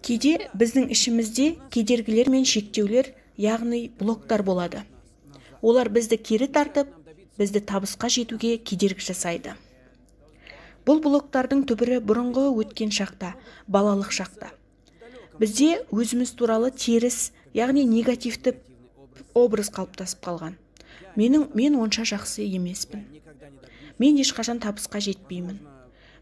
Кейде біздің ішімізде кедергілер мен шектеулер, яғни блоктар болады. Олар бізді кері тартып, бізді табысқа жетуге кедергі жасайды. Бұл блоктардың түбірі бұрынғы өткен шақта, балалық шақта. Бізде өзіміз туралы теріс, яғни негативті образ қалыптасып қалған. Мен онша жақсы емеспін. Мен ешқашан табысқа жетпеймін.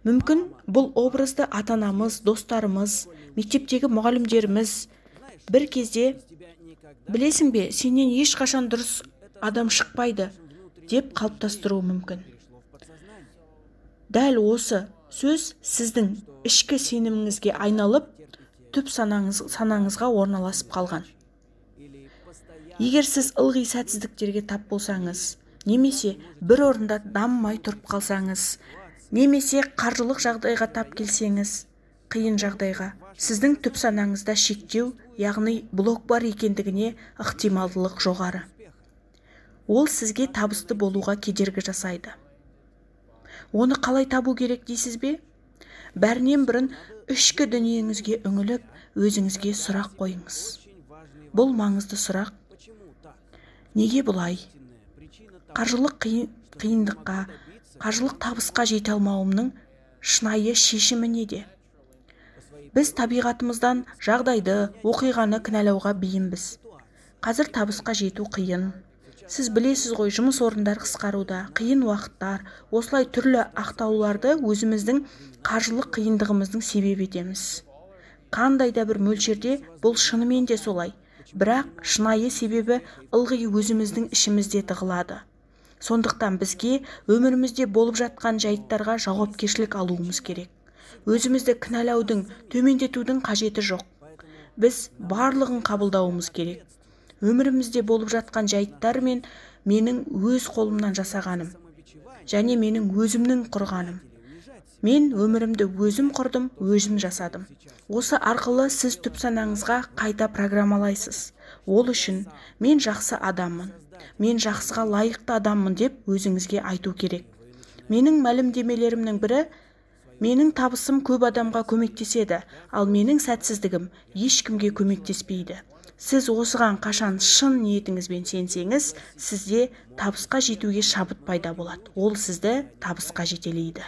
Мүмкін бұл образды ата-анамыз, достарымыз, мектептегі мұғалімдеріміз бір кезде білесің бе, сенен ешқашан дұрыс адам шықпайды деп қалыптастыруы мүмкін. Дәл осы сөз сіздің ішкі сеніміңізге айналып, түп санаңызға орналасып қалған. Егер сіз ылғи сәтсіздіктерге тап болсаңыз, немесе бір орында дамымай тұрып қалсаңыз, немесе қаржылық жағдайға тап келсеңіз, қиын жағдайға, сіздің түп санаңызда шектеу, яғни блок бар екендігіне ықтималдылық жоғары. Ол сізге табысты болуға кедергі жасайды. Оны қалай табу керек дейсіз бе? Бәрінен бұрын ішкі дүниеңізге үңіліп, өзіңізге сұрақ қойыңыз. Бұл маңызды сұрақ. Неге бұлай? Қаржылық қиындыққа, қаржылық табысқа жете алмауымның шынайы шешімі неде? Біз табиғатымыздан жағдайды, оқиғаны кінәлауға бейімбіз. Қазір табысқа жету қиын. Сіз білесіз ғой, жұмыс орындар қысқаруда, қиын уақыттар, осылай түрлі ақтауларды өзіміздің қаржылық қиындығымыздың себеп етеміз. Қандай да бір мөлшерде бұл шынымен де солай. Бірақ шынайы себебі ылғи өзіміздің ішімізде тығылады. Сондықтан бізге өмірімізде болып жатқан жайттарға жауапкершілік алуымыз керек. Өзімізді кінәлаудың, төмендетудің қажеті жоқ. Біз барлығын қабылдауымыз керек. Өмірімізде болып жатқан жайттар менің өз қолымнан жасағаным, және менің өзімнің құрғаным. Мен өмірімді өзім құрдым, өзім жасадым. Осы арқылы сіз түп санаңызға қайта программалайсыз. Ол үшін мен жақсы адаммын, мен жақсыға лайықты адаммын деп өзіңізге айту керек. Менің мәлімдемелерімнің бірі, менің табысым көп адамға көмектеседі, ал менің сәтсіздігім ешкімге көмектеспейді. Сіз осыған қашан шын ниетіңізбен сенсеңіз, сізде табысқа жетуге шабыт пайда болады. Ол сізді табысқа жетелейді.